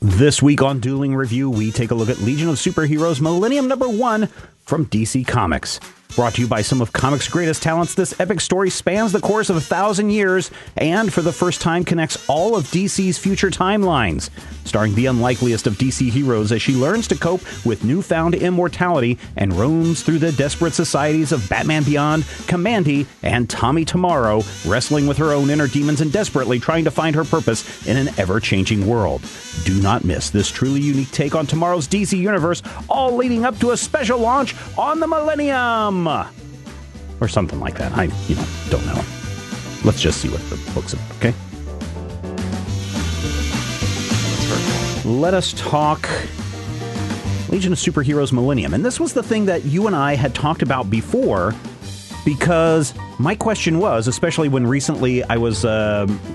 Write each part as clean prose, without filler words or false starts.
This week on Dueling Review, we take a look at Legion of Superheroes Millennium #1 from DC Comics. Brought to you by some of comics' greatest talents, this epic story spans the course of 1,000 years and for the first time connects all of DC's future timelines. Starring the unlikeliest of DC heroes as she learns to cope with newfound immortality and roams through the desperate societies of Batman Beyond, Kamandi, and Tommy Tomorrow, wrestling with her own inner demons and desperately trying to find her purpose in an ever-changing world. Do not miss this truly unique take on tomorrow's DC universe, all leading up to a special launch on the Millennium! Or something like that. I, don't know. Let's just see what the book's about, okay? Let us talk Legion of Superheroes Millennium. And this was the thing that you and I had talked about before, because my question was, especially when recently I was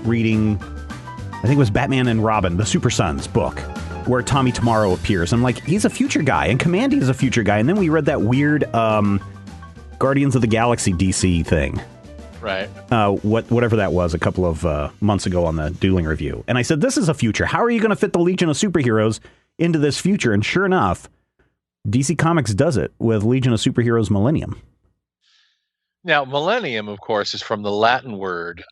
reading, I think it was Batman and Robin, the Super Sons book, where Tommy Tomorrow appears. I'm like, he's a future guy, and Kamandi is a future guy. And then we read that weird Guardians of the Galaxy DC thing. Right. Whatever that was a couple of months ago on the Dueling Review. And I said, this is a future. How are you going to fit the Legion of Superheroes into this future? And sure enough, DC Comics does it with Legion of Superheroes Millennium. Now, Millennium, of course, is from the Latin word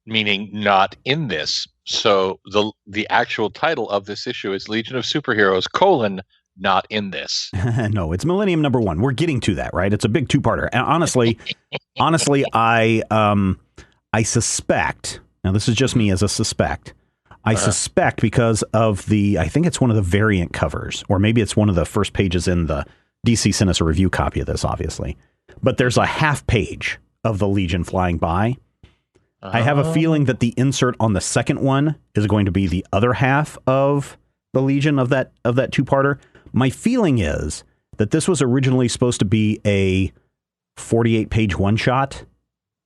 meaning not in this. So the actual title of this issue is Legion of Superheroes, not in this. No, it's Millennium #1. We're getting to that, right? It's a big two-parter. And honestly, I suspect, now this is just me as a suspect, I suspect because of I think it's one of the variant covers, or maybe it's one of the first pages in the DC sent us a review copy of this, obviously. But there's a half page of the Legion flying by. I have a feeling that the insert on the second one is going to be the other half of the Legion of that two-parter. My feeling is that this was originally supposed to be a 48-page one-shot.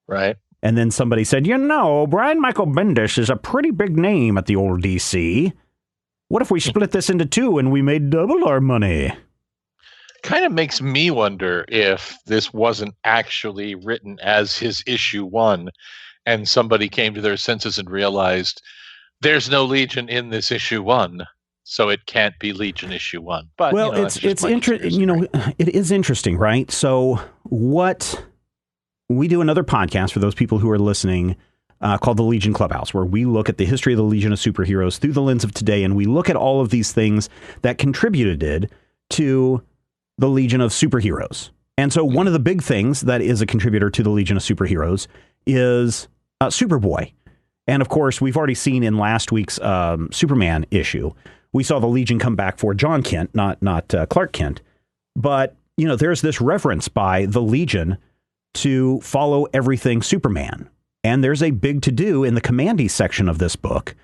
Right. And then somebody said, Brian Michael Bendis is a pretty big name at the old DC. What if we split this into two and we made double our money? Kind of makes me wonder if this wasn't actually written as his issue 1 and somebody came to their senses and realized there's no Legion in this issue 1. So it can't be Legion issue 1. But well, it's interesting. It is interesting, right? So what we do another podcast for those people who are listening called the Legion Clubhouse, where we look at the history of the Legion of Superheroes through the lens of today, and we look at all of these things that contributed to the Legion of Superheroes. And so one of the big things that is a contributor to the Legion of Superheroes is Superboy. And of course, we've already seen in last week's Superman issue, we saw the Legion come back for John Kent, not Clark Kent. But, there's this reference by the Legion to follow everything Superman. And there's a big to-do in the Kamandi section of this book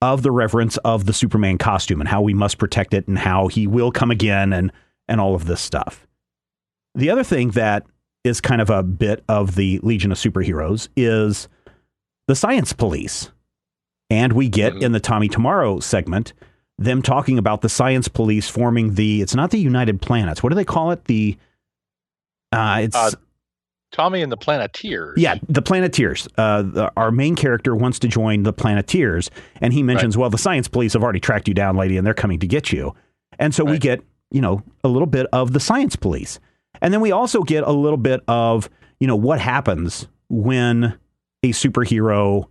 of the reference of the Superman costume and how we must protect it and how he will come again and all of this stuff. The other thing that is kind of a bit of the Legion of Superheroes is the Science Police. And we get in the Tommy Tomorrow segment them talking about the Science Police forming it's not the United Planets. What do they call it? It's Tommy and the Planeteers. Yeah, the Planeteers. Our main character wants to join the Planeteers, and he mentions, well, the Science Police have already tracked you down, lady, and they're coming to get you. And so we get, a little bit of the Science Police. And then we also get a little bit of, what happens when a superhero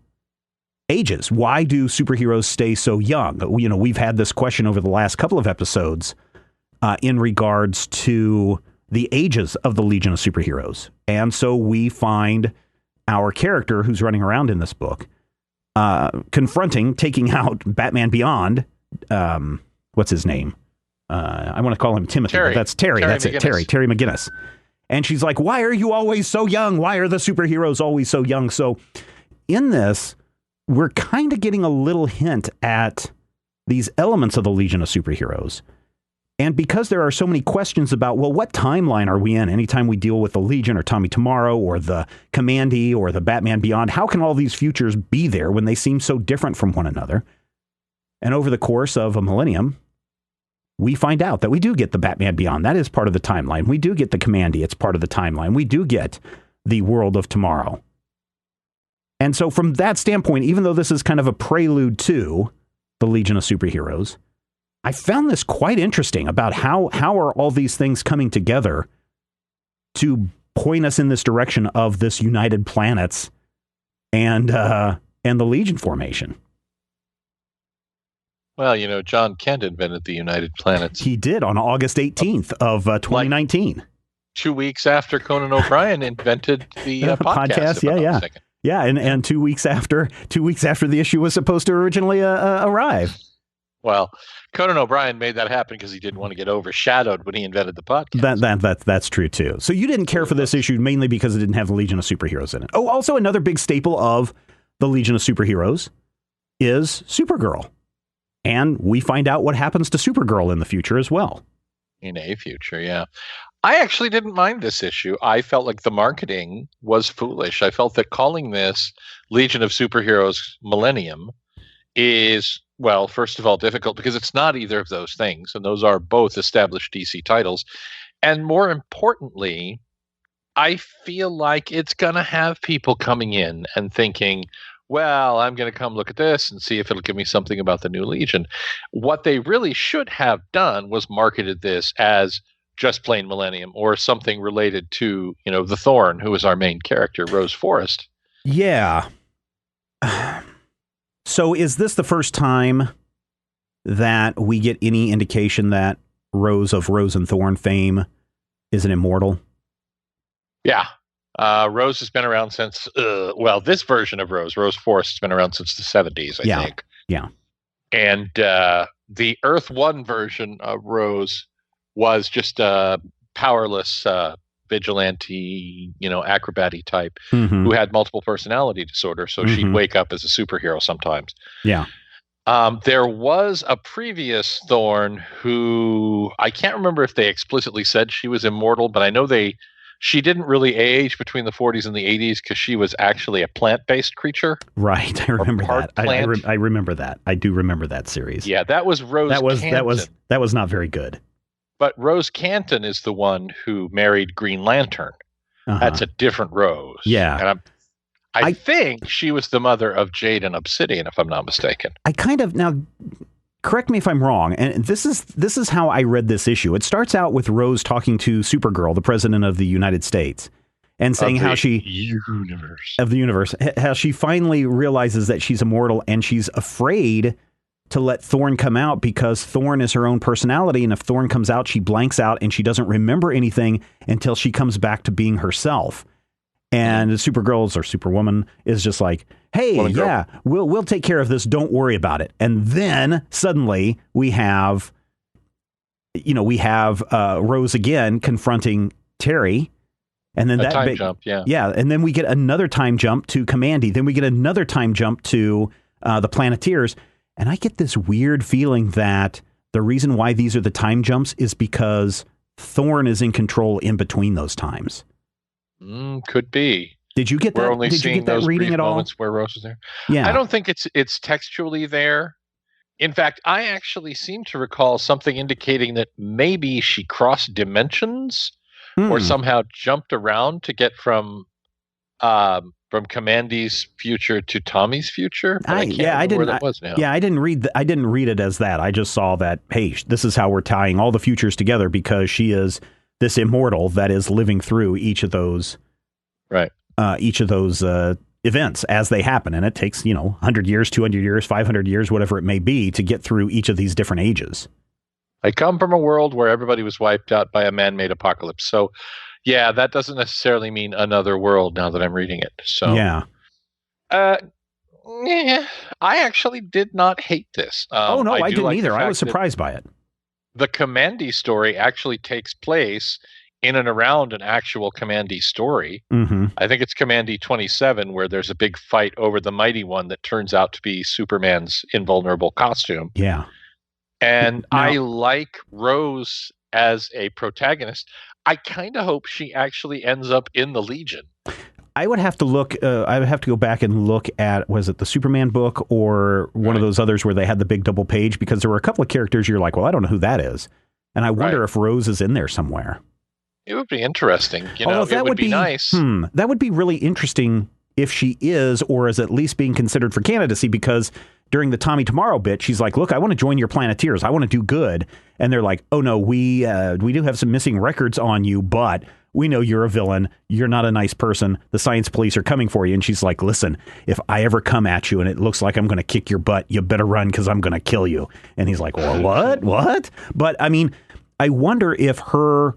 ages. Why do superheroes stay so young? We've had this question over the last couple of episodes in regards to the ages of the Legion of Superheroes. And so we find our character who's running around in this book taking out Batman Beyond. What's his name? I want to call him Timothy, but that's Terry. That's McGinnis. Terry McGinnis. And she's like, why are you always so young? Why are the superheroes always so young? So in this, we're kind of getting a little hint at these elements of the Legion of Superheroes. And because there are so many questions about, well, what timeline are we in? Anytime we deal with the Legion or Tommy Tomorrow or the Kamandi or the Batman Beyond, how can all these futures be there when they seem so different from one another? And over the course of a millennium, we find out that we do get the Batman Beyond. That is part of the timeline. We do get the Kamandi. It's part of the timeline. We do get the World of Tomorrow. And so from that standpoint, even though this is kind of a prelude to the Legion of Superheroes, I found this quite interesting about how are all these things coming together to point us in this direction of this United Planets and the Legion formation. Well, John Kent invented the United Planets. He did on August 18th of 2019. Like 2 weeks after Conan O'Brien invented the podcast. Yeah, and 2 weeks after the issue was supposed to originally arrive. Well, Conan O'Brien made that happen because he didn't want to get overshadowed when he invented the podcast. That's true too. So you didn't care for this issue mainly because it didn't have the Legion of Superheroes in it. Oh, also another big staple of the Legion of Superheroes is Supergirl. And we find out what happens to Supergirl in the future as well. In a future, yeah. I actually didn't mind this issue. I felt like the marketing was foolish. I felt that calling this Legion of Superheroes Millennium is, well, first of all, difficult because it's not either of those things. And those are both established DC titles. And more importantly, I feel like it's going to have people coming in and thinking, well, I'm going to come look at this and see if it'll give me something about the new Legion. What they really should have done was marketed this as just plain Millennium or something related to, the Thorn, who is our main character, Rose Forrest. Yeah. So is this the first time that we get any indication that Rose of Rose and Thorn fame is an immortal? Yeah. Rose has been around since, this version of Rose Forrest, has been around since the 70s, I think. Yeah. And the Earth 1 version of Rose was just a powerless vigilante, acrobat-y type who had multiple personality disorder. So she'd wake up as a superhero sometimes. Yeah. There was a previous Thorn who I can't remember if they explicitly said she was immortal, but I know she didn't really age between the 40s and the 80s because she was actually a plant-based creature. Right, I remember that. I remember that. I do remember that series. Yeah, that was Rose Canton. That was not very good. But Rose Canton is the one who married Green Lantern. That's a different Rose. Yeah. And I think she was the mother of Jade and Obsidian, if I'm not mistaken. Now, correct me if I'm wrong, and this is how I read this issue. It starts out with Rose talking to Supergirl, the president of the United States, and saying how she finally realizes that she's immortal and she's afraid to let Thorn come out because Thorn is her own personality, and if Thorn comes out, she blanks out and she doesn't remember anything until she comes back to being herself. And Supergirl or Superwoman is just like, hey, we'll take care of this. Don't worry about it. And then suddenly we have Rose again confronting Terry. And then time jump. Yeah. Yeah. And then we get another time jump to Commandy. Then we get another time jump to the Planeteers. And I get this weird feeling that the reason why these are the time jumps is because Thorn is in control in between those times. Could be. Did you get that? We're only Did you seeing get that those reading brief at all? Moments where Rose was there. Yeah. I don't think it's textually there. In fact, I actually seem to recall something indicating that maybe she crossed dimensions or somehow jumped around to get from Commandy's future to Tommy's future. But I can't remember where that was now. Yeah, I didn't read it as that. I just saw that, hey, this is how we're tying all the futures together because she is this immortal that is living through each of those events as they happen. And it takes, 100 years, 200 years, 500 years, whatever it may be to get through each of these different ages. I come from a world where everybody was wiped out by a man-made apocalypse. So, yeah, that doesn't necessarily mean another world now that I'm reading it. So, yeah. I actually did not hate this. I didn't either. I was surprised by it. The Commandy story actually takes place in and around an actual Commandy story. I think it's Commandy 27 where there's a big fight over the Mighty One that turns out to be Superman's invulnerable costume. Yeah. And I like Rose as a protagonist. I kind of hope she actually ends up in the Legion. I would have to look. I would have to go back and look at, was it the Superman book or one of those others where they had the big double page? Because there were a couple of characters you're like, well, I don't know who that is. And I wonder if Rose is in there somewhere. It would be interesting. It would be nice. That would be really interesting if she is, or is at least being considered for candidacy, because during the Tommy Tomorrow bit, she's like, look, I want to join your Planeteers. I want to do good. And they're like, oh, no, we do have some missing records on you, but we know you're a villain. You're not a nice person. The science police are coming for you. And she's like, listen, if I ever come at you and it looks like I'm going to kick your butt, you better run because I'm going to kill you. And he's like, well, what? But I mean, I wonder if her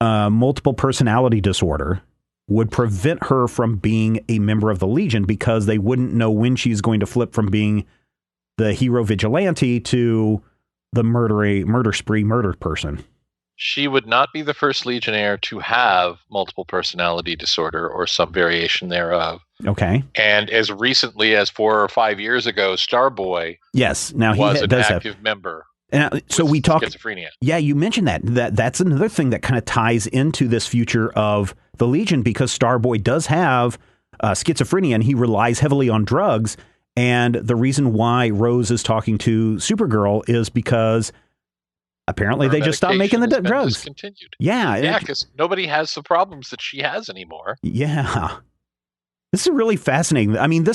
multiple personality disorder would prevent her from being a member of the Legion because they wouldn't know when she's going to flip from being the hero vigilante to the murder spree person. She would not be the first Legionnaire to have multiple personality disorder or some variation thereof. Okay. And as recently as 4 or 5 years ago, Starboy was an active member. And so we talked schizophrenia. Yeah, you mentioned that's another thing that kind of ties into this future of the Legion, because Starboy does have schizophrenia and he relies heavily on drugs. And the reason why Rose is talking to Supergirl is because apparently they just stopped making the drugs. Discontinued. Yeah, because nobody has the problems that she has anymore. Yeah, this is really fascinating. I mean,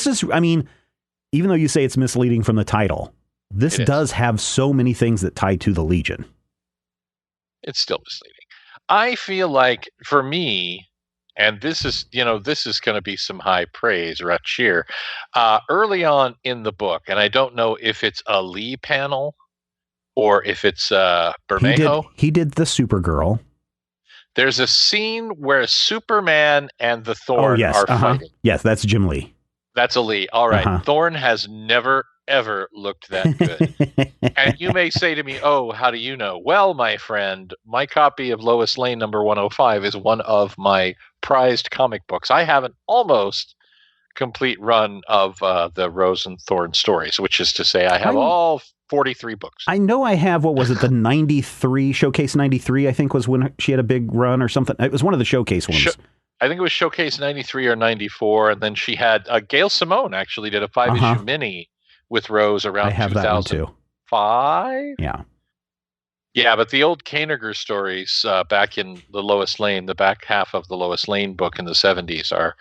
even though you say it's misleading from the title, this does have so many things that tie to the Legion. It's still misleading. I feel like, for me, and this is going to be some high praise right here, early on in the book, and I don't know if it's a Lee panel or if it's Bermejo. He did the Supergirl. There's a scene where Superman and the Thorn are fighting. Yes, that's Jim Lee. That's a Lee. All right. Thorn has never, ever looked that good. And you may say to me, oh, how do you know? Well, my friend, my copy of Lois Lane number 105 is one of my prized comic books. I have an almost complete run of the Rose and Thorn stories, which is to say I have all 43 books. I know I have, what was it, the 93, Showcase 93, I think was when she had a big run or something. It was one of the Showcase ones. I think it was Showcase 93 or 94, and then she had Gail Simone actually did a 5-issue mini with Rose around 2005. Yeah, but the old Koeniger stories back in the Lois Lane, the back half of the Lois Lane book in the 70s are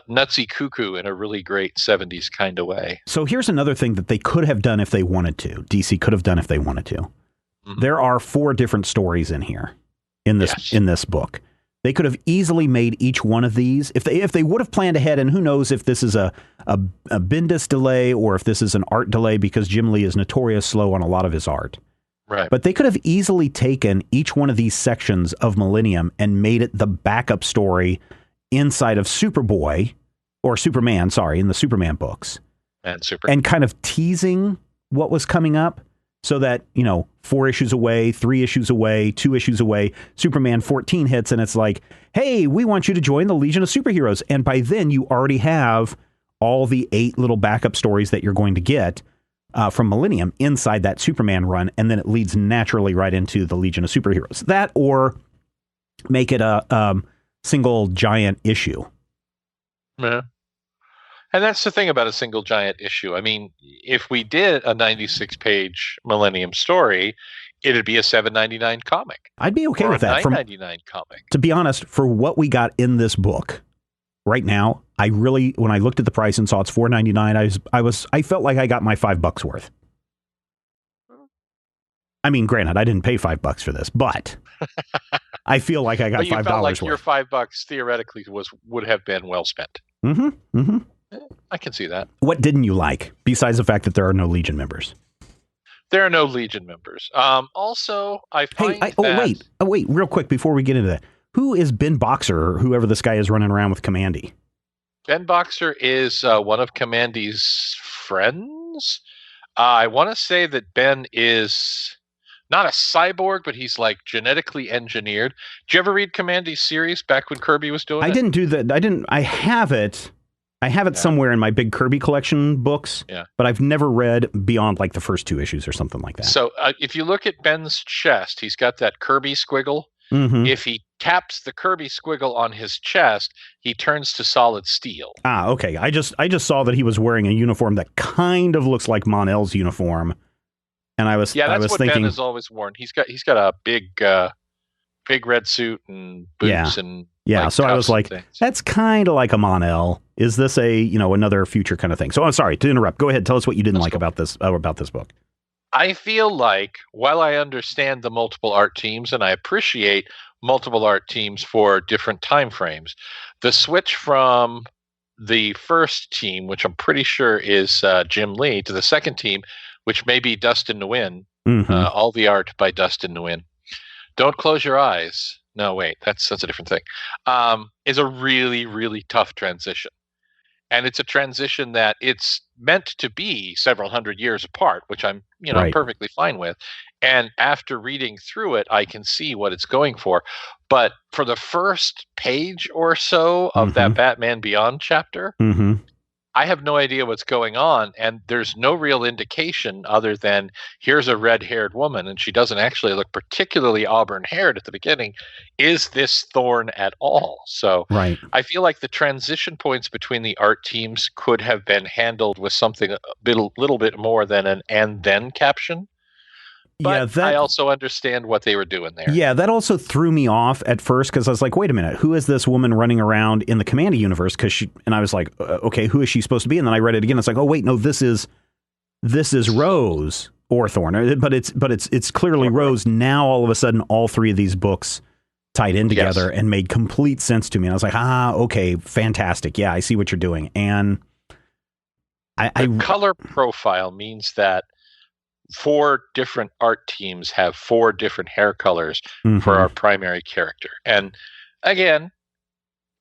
nutsy cuckoo in a really great 70s kind of way. So here's another thing that they could have done if they wanted to. DC could have done if they wanted to. Mm-hmm. There are 4 different stories in here in this book. They could have easily made each one of these if they would have planned ahead. And who knows if this is a Bendis delay or if this is an art delay, because Jim Lee is notorious slow on a lot of his art. Right. But they could have easily taken each one of these sections of Millennium and made it the backup story inside of Superboy or Superman, in the Superman books. And kind of teasing what was coming up. So that, 4 issues away, 3 issues away, 2 issues away, Superman 14 hits, and it's like, hey, we want you to join the Legion of Superheroes. And by then, you already have all the 8 little backup stories that you're going to get from Millennium inside that Superman run, and then it leads naturally right into the Legion of Superheroes. That, or make it a single giant issue. Yeah. And that's the thing about a single giant issue. I mean, if we did a 96-page Millennium story, it'd be a $7.99 comic. I'd be okay with that. $9.99 comic. To be honest, for what we got in this book right now, when I looked at the price and saw it's $4.99, I felt like I got my $5 worth. I mean, granted, I didn't pay $5 for this, but I feel like I got $5 felt like worth. Your $5 theoretically would have been well spent. Mm-hmm. Mm-hmm. I can see that. What didn't you like, besides the fact that there are no Legion members? There are no Legion members. Also, I find wait, real quick before we get into that. Who is Ben Boxer, or whoever this guy is running around with Commandy? Ben Boxer is one of Commandy's friends. I want to say that Ben is not a cyborg, but he's like genetically engineered. Did you ever read Commandy's series back when Kirby was doing it? I didn't do that. I have it. I have it somewhere in my big Kirby collection books, but I've never read beyond like the first 2 issues or something like that. So if you look at Ben's chest, he's got that Kirby squiggle. Mm-hmm. If he taps the Kirby squiggle on his chest, he turns to solid steel. Ah, okay. I just saw that he was wearing a uniform that kind of looks like Mon-El's uniform, and I was what thinking, Ben has always worn. He's got a big red suit and boots and Yeah, like so I was cuffs and like, things. that's kind of like a Mon-El. Is this another future kind of thing? So I'm sorry to interrupt. Go ahead. Tell us what you didn't That's like cool. about this book. I feel like while I understand the multiple art teams and I appreciate multiple art teams for different time frames, the switch from the first team, which I'm pretty sure is Jim Lee, to the second team, which may be Dustin Nguyen, Mm-hmm. all the art by Dustin Nguyen. Don't close your eyes. No, wait, that's a different thing. Is a really, really tough transition. And it's a transition that it's meant to be several hundred years apart, which I'm Right. perfectly fine with. And after reading through it, I can see what it's going for. But for the first page or so of Mm-hmm. that Batman Beyond chapter, Mm-hmm. I have no idea what's going on, and there's no real indication other than here's a red-haired woman, and she doesn't actually look particularly auburn-haired at the beginning. Is this Thorne at all? So Right. I feel like the transition points between the art teams could have been handled with something little bit more than an "and then" caption. But Yeah, I that also understand what they were doing there. Yeah, that also threw me off at first because I was like, wait a minute, who is this woman running around in the Commander universe? And I was like, okay, who is she supposed to be? And then I read it again. It's like, oh wait, no, this is Rose or Thorne, but it's clearly Rose. Now all of a sudden, all three of these books tied in together and made complete sense to me. And I was like, okay, fantastic. Yeah, I see what you're doing. And the color profile means that 4 different art teams have 4 different hair colors for our primary character. And again,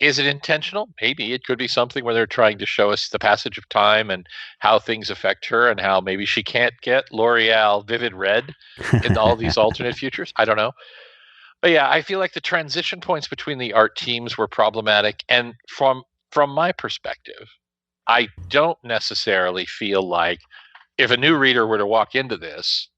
is it intentional? Maybe it could be something where they're trying to show us the passage of time and how things affect her and how maybe she can't get L'Oreal Vivid Red in all these alternate futures. I don't know. But yeah, I feel like the transition points between the art teams were problematic. And from my perspective, I don't necessarily feel like if a new reader were to walk into this,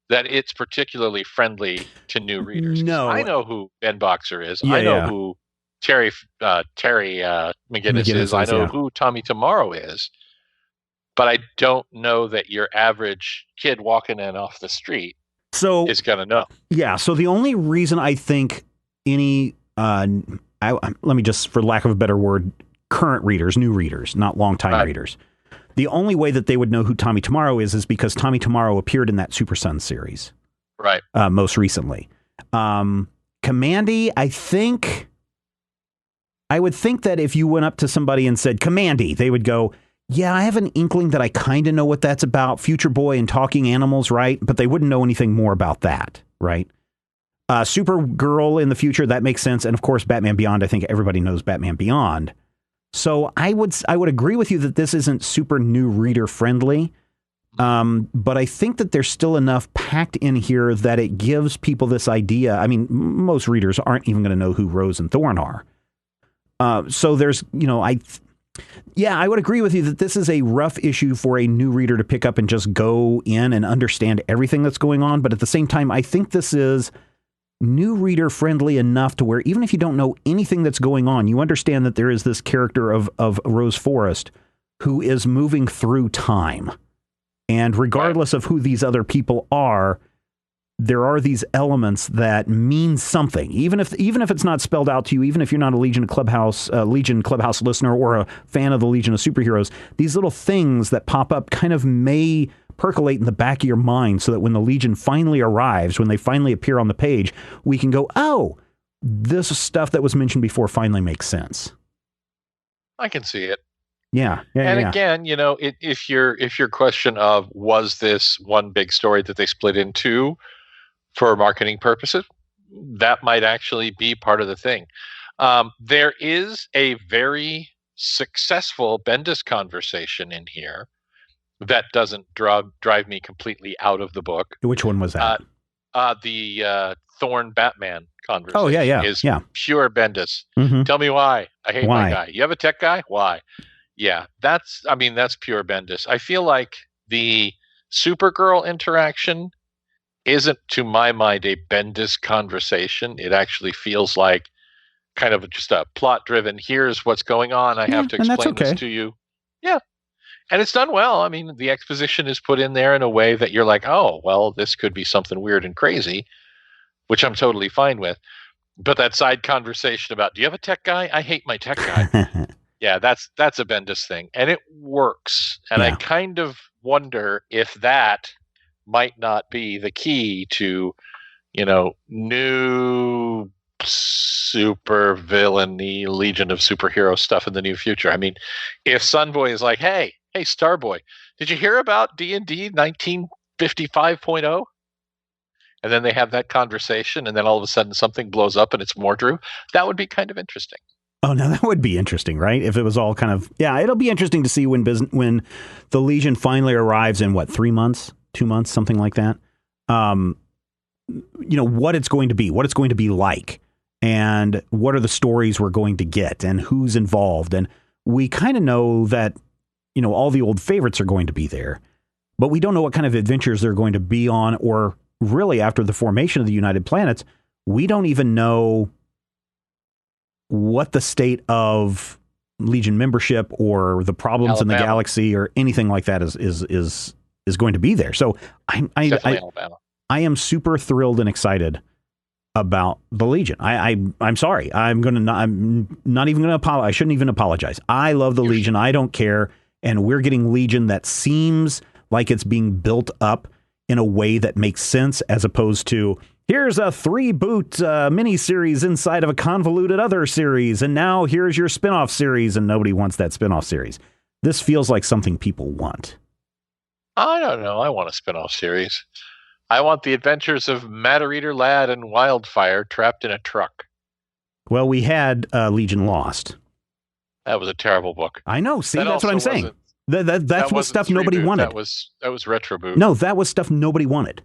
that it's particularly friendly to new readers. No. I know who Ben Boxer is. Yeah, I know who Terry McGinnis is. I know who Tommy Tomorrow is. But I don't know that your average kid walking in off the street is going to know. Yeah. So the only reason I think any, let me just, for lack of a better word, current readers, new readers, not longtime readers. The only way that they would know who Tommy Tomorrow is because Tommy Tomorrow appeared in that Super Sons series. Right. Most recently. Commandy, I would think that if you went up to somebody and said, Commandy, they would go, yeah, I have an inkling that I kind of know what that's about. Future Boy and talking animals, right? But they wouldn't know anything more about that, right? Supergirl in the future, that makes sense. And of course, Batman Beyond, I think everybody knows Batman Beyond. So I would agree with you that this isn't super new reader friendly, but I think that there's still enough packed in here that it gives people this idea. I mean, most readers aren't even going to know who Rose and Thorne are. So there's, I would agree with you that this is a rough issue for a new reader to pick up and just go in and understand everything that's going on. But at the same time, I think this is new reader friendly enough to where even if you don't know anything that's going on, you understand that there is this character of Rose Forrest who is moving through time. And regardless of who these other people are, there are these elements that mean something, even if it's not spelled out to you, even if you're not a Legion Clubhouse listener or a fan of the Legion of Superheroes, these little things that pop up kind of may percolate in the back of your mind so that when the Legion finally arrives, when they finally appear on the page, we can go, oh, this stuff that was mentioned before finally makes sense. I can see it. Yeah. Again, if your question of was this one big story that they split into for marketing purposes, that might actually be part of the thing. There is a very successful Bendis conversation in here that doesn't drive me completely out of the book. Which one was that? The Thorne Batman conversation. Oh, yeah. Is pure Bendis. Mm-hmm. Tell me why. I hate my guy. You have a tech guy? Why? Yeah, that's pure Bendis. I feel like the Supergirl interaction isn't, to my mind, a Bendis conversation. It actually feels like kind of just a plot-driven, here's what's going on, I have to explain this to you. Yeah. And it's done well. I mean, the exposition is put in there in a way that you're like, oh, well, this could be something weird and crazy, which I'm totally fine with. But that side conversation about, do you have a tech guy? I hate my tech guy. Yeah, that's a Bendis thing, and it works. And I Yeah. kind of wonder if that might not be the key to, new super villainy Legion of Superhero stuff in the near future. I mean, if Sunboy is like, hey, Starboy, did you hear about D&D 1955.0? And then they have that conversation, and then all of a sudden something blows up and it's Mordru. That would be kind of interesting. Oh, now that would be interesting, right? If it was all kind of, it'll be interesting to see when the Legion finally arrives in 3 months, 2 months, something like that. What it's going to be, what it's going to be like, and what are the stories we're going to get, and who's involved. And we kind of know that, all the old favorites are going to be there, but we don't know what kind of adventures they're going to be on, or really after the formation of the United Planets, we don't even know what the state of Legion membership or the problems in the galaxy or anything like that is going to be there. So I am super thrilled and excited about the Legion. I'm sorry. I'm not even going to apologize. I shouldn't even apologize. I love the Legion. I don't care. And we're getting Legion that seems like it's being built up in a way that makes sense, as opposed to, here's a 3-boot miniseries inside of a convoluted other series, and now here's your spinoff series, and nobody wants that spinoff series. This feels like something people want. I don't know. I want a spinoff series. I want the adventures of Matter Eater Lad and Wildfire trapped in a truck. Well, we had Legion Lost. That was a terrible book. I know. See, that's what I'm saying. That's what stuff nobody wanted. That was Retroboot. No, that was stuff nobody wanted.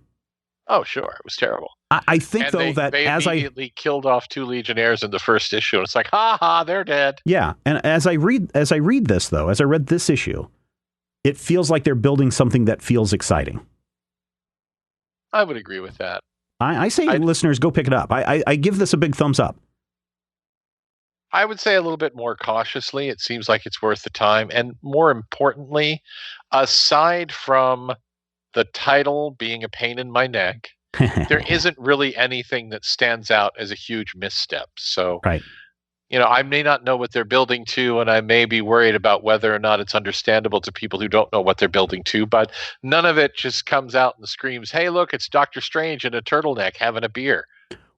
Oh, sure. It was terrible. I think, though, that they immediately killed off 2 Legionnaires in the first issue. And it's like, they're dead. Yeah. And as I read this, though, as I read this issue, it feels like they're building something that feels exciting. I would agree with that. I say, listeners, go pick it up. I give this a big thumbs up. I would say a little bit more cautiously. It seems like it's worth the time. And more importantly, aside from the title being a pain in my neck, there isn't really anything that stands out as a huge misstep. So, right. I may not know what they're building to, and I may be worried about whether or not it's understandable to people who don't know what they're building to, but none of it just comes out and screams, hey, look, it's Doctor Strange in a turtleneck having a beer.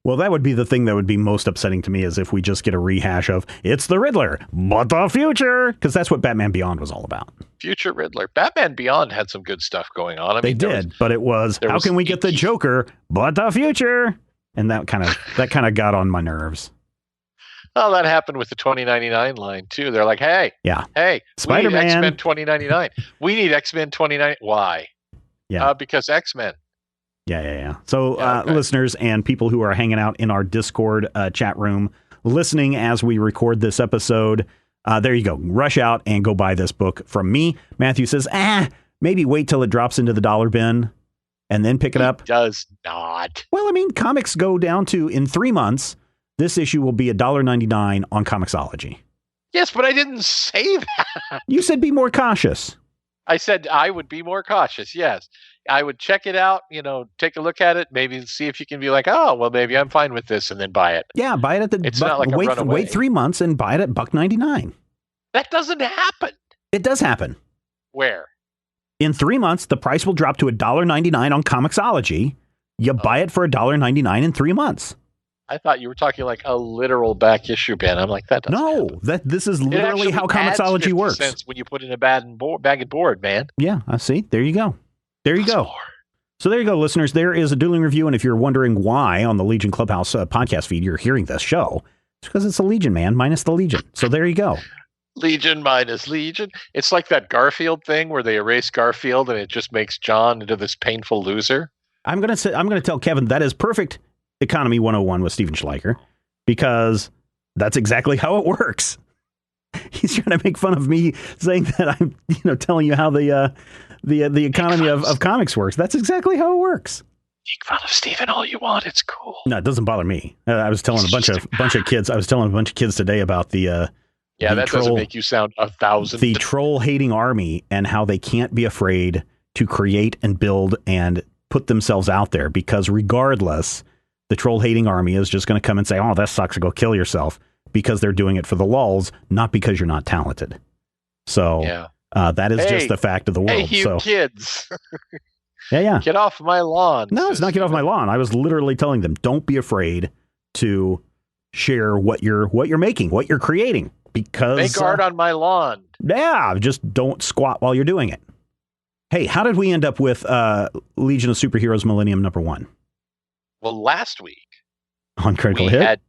Well, that would be the thing that would be most upsetting to me, is if we just get a rehash of, it's the Riddler, but the future, because that's what Batman Beyond was all about. Future Riddler. Batman Beyond had some good stuff going on. But it was, how can we get the Joker, but the future? And that kind of got on my nerves. Well, that happened with the 2099 line, too. They're like, hey, Spider-Man. We need X-Men 2099. We need X-Men 2099. Why? Yeah. Because X-Men. Yeah. So, listeners and people who are hanging out in our Discord chat room, listening as we record this episode, there you go. Rush out and go buy this book from me. Matthew says, maybe wait till it drops into the dollar bin and then pick it up. Does not. Well, I mean, comics go down to, in 3 months, this issue will be $1.99 on Comixology. Yes, but I didn't say that. You said be more cautious. I said I would be more cautious, yes. I would check it out, take a look at it, maybe see if you can be like, oh, well, maybe I'm fine with this, and then buy it. Yeah, buy it at the... It's not like a runaway. Wait 3 months and buy it at $1.99. That doesn't happen. It does happen. Where? In 3 months, the price will drop to $1.99 on Comixology. You buy it for $1.99 in 3 months. I thought you were talking like a literal back issue bin. I'm like, that doesn't happen. This is literally how Comixology works. Cents when you put in a bag and board, man. Yeah, I see. There you go. More. So there you go, listeners. There is a Dueling review, and if you're wondering why on the Legion Clubhouse podcast feed you're hearing this show, it's because it's a Legion, man, minus the Legion. So there you go. Legion minus Legion. It's like that Garfield thing where they erase Garfield and it just makes John into this painful loser. I'm gonna tell Kevin that is perfect Economy 101 with Steven Schleicher, because that's exactly how it works. He's trying to make fun of me saying that I'm, telling you how the economy of comics works. That's exactly how it works. Make fun of Steven all you want. It's cool. No, it doesn't bother me. I was telling a bunch of kids. I was telling a bunch of kids today about the that doesn't make you sound 1,000. The troll hating army, and how they can't be afraid to create and build and put themselves out there, because regardless, the troll-hating army is just going to come and say, oh, that sucks, go kill yourself, because they're doing it for the lulz, not because you're not talented. So that is just the fact of the world. Hey, you kids. Yeah. Get off my lawn. No, it's not get off my lawn. I was literally telling them, don't be afraid to share what you're making, what you're creating, because make art on my lawn. Yeah, just don't squat while you're doing it. Hey, how did we end up with Legion of Superheroes Millennium #1? Well, last week on Critical Hit?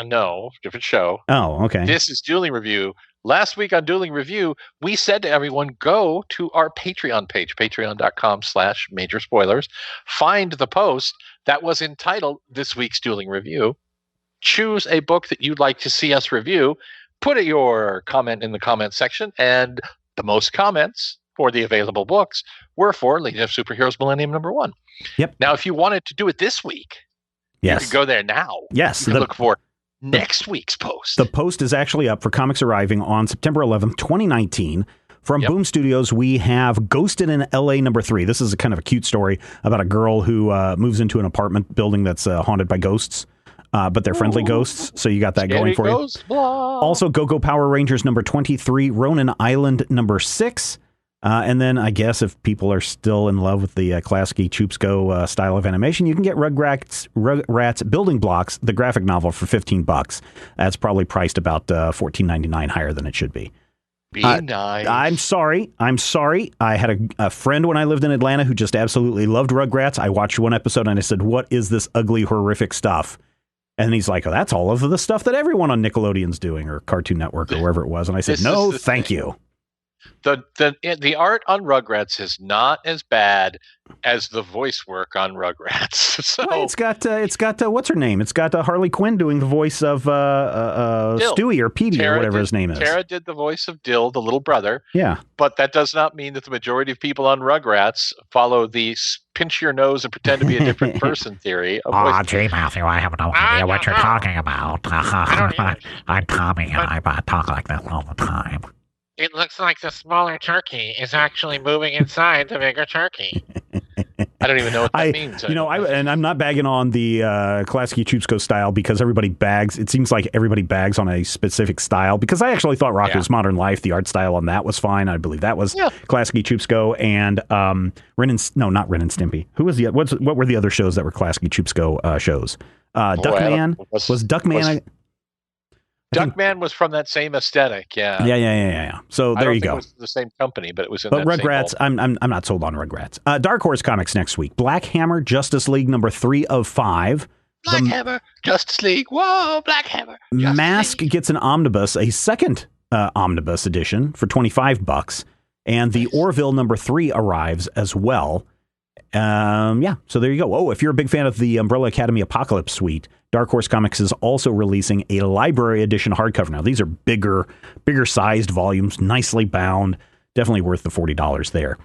No, different show. Oh, okay. This is Dueling Review. Last week on Dueling Review, we said to everyone, go to our Patreon page, patreon.com/major spoilers. Find the post that was entitled This Week's Dueling Review. Choose a book that you'd like to see us review. Put your comment in the comment section, and the most comments for the available books were for Legion of Superheroes Millennium #1. Yep. Now, if you wanted to do it this week, you could go there now. Yes. You can look for next week's post. The post is actually up for comics arriving on September 11th, 2019. From Boom Studios, we have Ghosted in LA #3. This is a kind of a cute story about a girl who moves into an apartment building that's haunted by ghosts. But they're friendly ghosts, so you got that going for you. Also, Go-Go Power Rangers #23, Ronin Island #6. And then I guess if people are still in love with the Klasky Chupsko style of animation, you can get Rugrats Building Blocks, the graphic novel, for $15. That's probably priced about $14.99 higher than it should be. Be nice. I'm sorry. I had a friend when I lived in Atlanta who just absolutely loved Rugrats. I watched one episode and I said, what is this ugly, horrific stuff? And he's like, oh, that's all of the stuff that everyone on Nickelodeon's doing, or Cartoon Network, or wherever it was. And I said, no, thank you. The art on Rugrats is not as bad as the voice work on Rugrats. So well, it's got what's her name? It's got Harley Quinn doing the voice of Stewie or Petey or whatever his name is. Tara did the voice of Dill, the little brother. Yeah, but that does not mean that the majority of people on Rugrats follow the pinch your nose and pretend to be a different person theory. Gee, Matthew, I have no idea what you're talking about. I'm Tommy, and I talk like this all the time. It looks like the smaller turkey is actually moving inside the bigger turkey. I don't even know what that means. I'm not bagging on the Klasky Chupsko style because everybody bags. It seems like everybody bags on a specific style, because I actually thought Rocko's Modern Life, the art style on that was fine. I believe that was Klasky Chupsko, and not Ren and Stimpy. Who was what were the other shows that were Klasky Chupsko shows? Duckman was Duckman. Duckman was from that same aesthetic, Yeah. So there you go. It was the same company, but it was in that Rugrats, same I'm not sold on Rugrats. Dark Horse Comics next week. Black Hammer, Justice League #3 of 5. Black Hammer, Justice League. Whoa, Black Hammer. Mask gets an omnibus, a second omnibus edition for $25, and the Orville #3 arrives as well. So there you go. Oh, if you're a big fan of the Umbrella Academy Apocalypse suite, Dark Horse Comics is also releasing a library edition hardcover. Now, these are bigger sized volumes, nicely bound. Definitely worth the $40 there.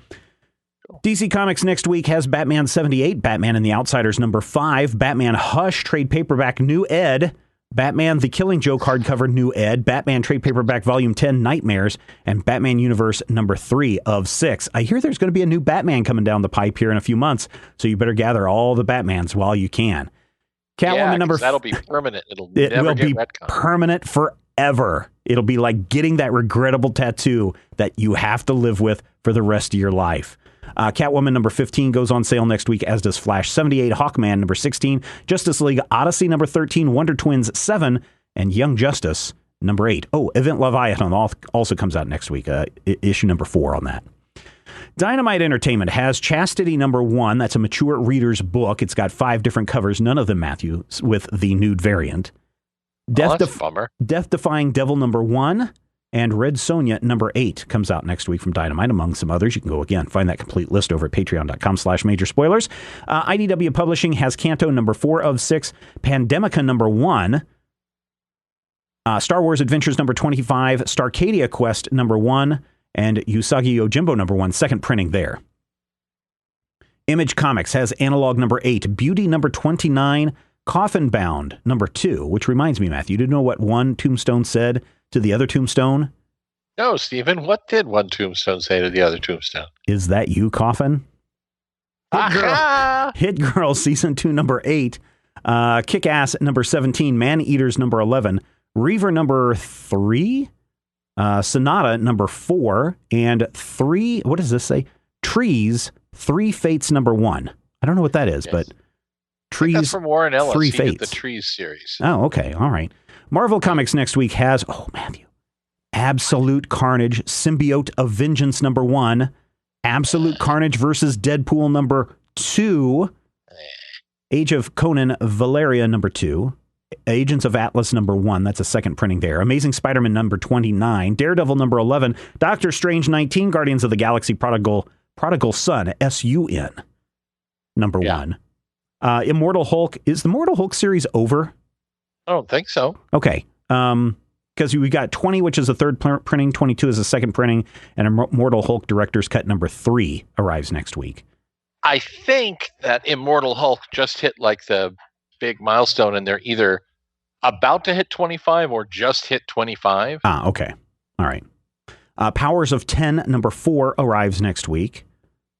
DC Comics next week has Batman 78, Batman and the Outsiders #5, Batman Hush trade paperback New Ed, Batman The Killing Joke hardcover New Ed, Batman trade paperback volume 10 Nightmares, and Batman Universe #3 of 6. I hear there's going to be a new Batman coming down the pipe here in a few months, so you better gather all the Batmans while you can. Catwoman that'll be permanent. It will be permanent forever. It'll be like getting that regrettable tattoo that you have to live with for the rest of your life. Catwoman #15 goes on sale next week, as does Flash 78, Hawkman #16, Justice League Odyssey #13, Wonder Twins 7, and Young Justice #8. Oh, Event Leviathan also comes out next week, issue #4 on that. Dynamite Entertainment has Chastity #1. That's a mature reader's book. It's got 5 different covers, none of them, Matthew, with the nude variant. That's a bummer. Death-Defying Devil #1 and Red Sonja #8 comes out next week from Dynamite, among some others. You can go again, find that complete list over at patreon.com/major spoilers. IDW Publishing has Kanto #4 of 6, Pandemica #1, Star Wars Adventures #25, Starcadia Quest #1, and Usagi Yojimbo #1, second printing there. Image Comics has Analog #8, Beauty #29, Coffin Bound #2, which reminds me, Matthew, do you know what one tombstone said to the other tombstone? No, Stephen, what did one tombstone say to the other tombstone? Is that you, Coffin? Hit Girl Season 2 #8. Kick-Ass number 17, Man-Eaters number 11, Reaver number 3, Sonata number 4, and 3, what does this say? Trees, 3 Fates number 1. I don't know what that is, Yes. but Trees, That's from Warren Ellis. 3 He did Fates. the Trees series. Oh, okay. All right. Marvel Comics next week has, Matthew, Absolute Carnage, Symbiote of Vengeance number 1, Absolute Carnage versus Deadpool number 2, Age of Conan Valeria number 2, Agents of Atlas number 1, that's a second printing there, Amazing Spider-Man number 29, Daredevil number 11, Doctor Strange 19, Guardians of the Galaxy Prodigal Son, S-U-N, number 1. Immortal Hulk, is the Immortal Hulk series over? I don't think so. Okay. Because we got 20, which is a third printing, 22 is a second printing, and Immortal Hulk Director's Cut number 3 arrives next week. I think that Immortal Hulk just hit like the big milestone, and they're either about to hit 25 or just hit 25. Okay. All right. Powers of 10 number 4 arrives next week.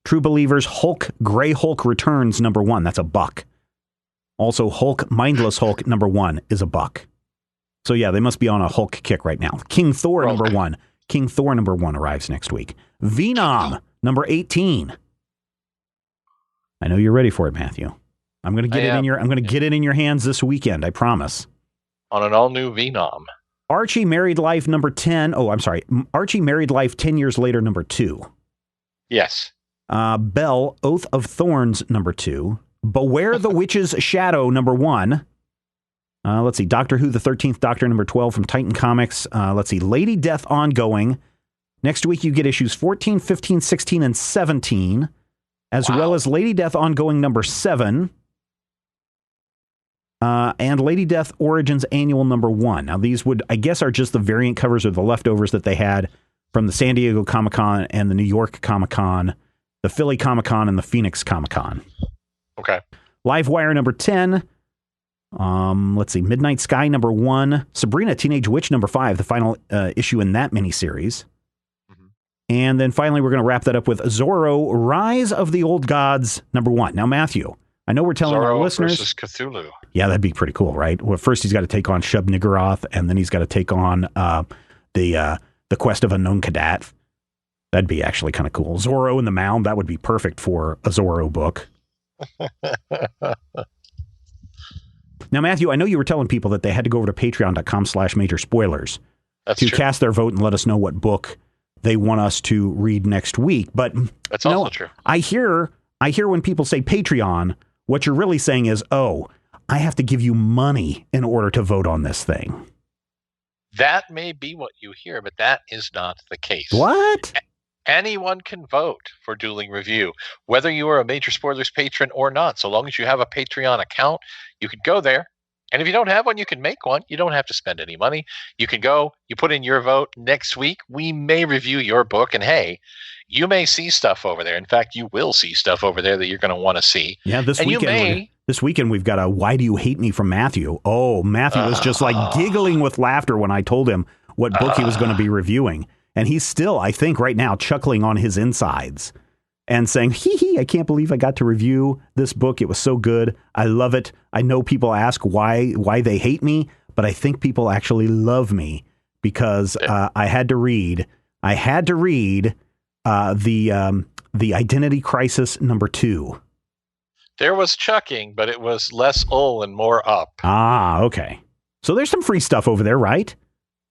True Believers Hulk Gray Hulk Returns number 1. That's a buck. Also Hulk Mindless Hulk number 1 is a buck. So yeah, they must be on a Hulk kick right now. King Thor number 1. King Thor number 1 arrives next week. Venom number 18. I know you're ready for it, Matthew. I'm going to get it in your hands this weekend, I promise. On an all-new Venom. Archie Married Life number 10. Oh, I'm sorry. Archie Married Life 10 Years Later number 2. Yes. Bell Oath of Thorns number 2. Beware the Witch's Shadow number 1. Let's see. Doctor Who, the 13th Doctor number 12 from Titan Comics. Let's see. Lady Death Ongoing. Next week you get issues 14, 15, 16, and 17. As well as Lady Death Ongoing number 7. And Lady Death Origins Annual number 1. Now these I guess are just the variant covers or the leftovers that they had from the San Diego Comic-Con and the New York Comic-Con, the Philly Comic-Con, and the Phoenix Comic-Con. Okay. Livewire number 10. Let's see. Midnight Sky number 1. Sabrina Teenage Witch number 5, the final issue in that miniseries. And then finally, we're going to wrap that up with Zorro, Rise of the Old Gods, number 1. Now, Matthew, I know we're telling our listeners. Versus Cthulhu. Yeah, that'd be pretty cool, right? Well, first he's got to take on Shub-Niggurath, and then he's got to take on the Quest of Unknown Kadath. That'd be actually kind of cool. Zorro and the Mound, that would be perfect for a Zorro book. Now, Matthew, I know you were telling people that they had to go over to patreon.com/majorspoilers to cast their vote and let us know what book they want us to read next week. But that's also true. I hear when people say Patreon, what you're really saying is, I have to give you money in order to vote on this thing. That may be what you hear, but that is not the case. What? Anyone can vote for Dueling Review, whether you are a Major Spoilers patron or not. So long as you have a Patreon account, you can go there. And if you don't have one, you can make one. You don't have to spend any money. You can go, you put in your vote. Next week, we may review your book. And hey, you may see stuff over there. In fact, you will see stuff over there that you're going to want to see. Yeah, this weekend we've got a Why Do You Hate Me from Matthew. Oh, Matthew was just like giggling with laughter when I told him what book he was going to be reviewing. And he's still, I think, right now chuckling on his insides and saying, I can't believe I got to review this book. It was so good. I love it. I know people ask why they hate me, but I think people actually love me because I had to read the Identity Crisis number 2. There was chucking, but it was less and more up. Ah, okay. So there's some free stuff over there, right?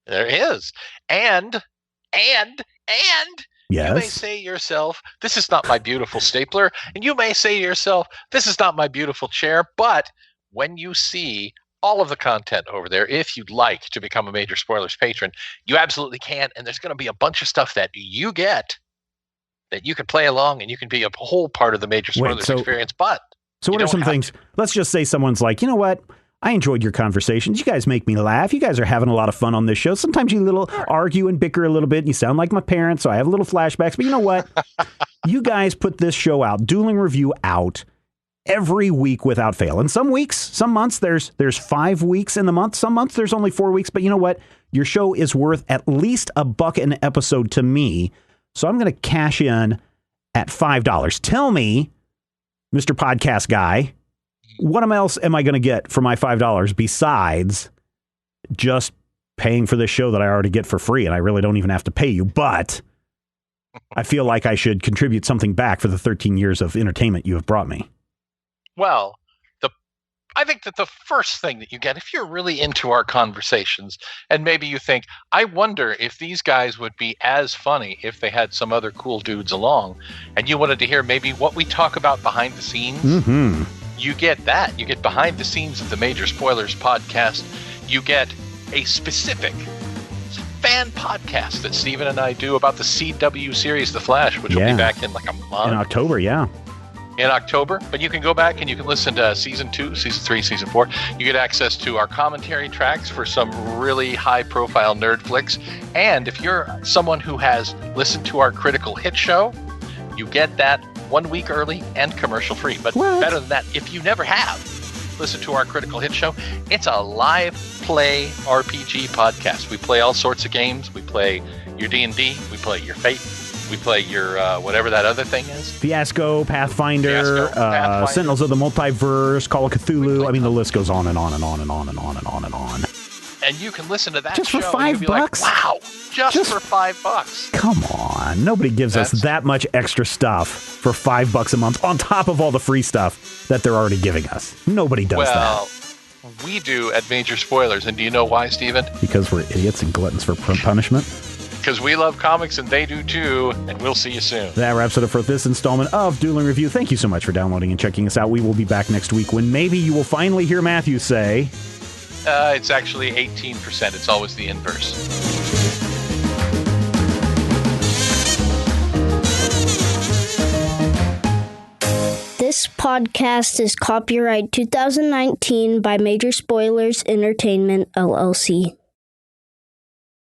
There is. And yes. You may say to yourself, this is not my beautiful stapler. And you may say to yourself, this is not my beautiful chair. But when you see all of the content over there, if you'd like to become a Major Spoilers patron, you absolutely can. And there's going to be a bunch of stuff that you get that you can play along and you can be a whole part of the Major Spoilers experience. So what are some things? Let's just say someone's like, you know what? I enjoyed your conversations. You guys make me laugh. You guys are having a lot of fun on this show. Sometimes you argue and bicker a little bit. And you sound like my parents, so I have a little flashbacks. But you know what? You guys put this show out, Dueling Review out every week without fail. And some weeks, some months, there's 5 weeks in the month. Some months there's only 4 weeks. But you know what? Your show is worth at least $1 an episode to me. So I'm going to cash in at $5. Tell me, Mr. Podcast Guy, what else am I going to get for my $5 besides just paying for this show that I already get for free? And I really don't even have to pay you, but I feel like I should contribute something back for the 13 years of entertainment you have brought me. Well, I think that the first thing that you get, if you're really into our conversations, and maybe you think, I wonder if these guys would be as funny if they had some other cool dudes along, and you wanted to hear maybe what we talk about behind the scenes, you get that. You get behind the scenes of the Major Spoilers podcast. You get a specific fan podcast that Steven and I do about the CW series The Flash, which will be back in like a month. In October, in October, but you can go back and you can listen to season 2, season 3, season 4. You get access to our commentary tracks for some really high-profile nerd flicks. And if you're someone who has listened to our Critical Hit show, you get that 1 week early and commercial-free. But better than that, if you never have listened to our Critical Hit show, it's a live play RPG podcast. We play all sorts of games. We play your D&D. We play your Fate. We play your whatever that other thing is. Fiasco, Pathfinder, Sentinels of the Multiverse, Call of Cthulhu. I mean, the list goes on and on and on and on and on and on and on. And you can listen to that just show for $5. Like, wow, just for $5. Come on, nobody gives us that much extra stuff for $5 a month on top of all the free stuff that they're already giving us. Nobody does that. Well, we do at Major Spoilers, and do you know why, Steven? Because we're idiots and gluttons for punishment. Because we love comics and they do too, and we'll see you soon. That wraps it up for this installment of Dueling Review. Thank you so much for downloading and checking us out. We will be back next week when maybe you will finally hear Matthew say... it's actually 18%. It's always the inverse. This podcast is copyright 2019 by Major Spoilers Entertainment, LLC.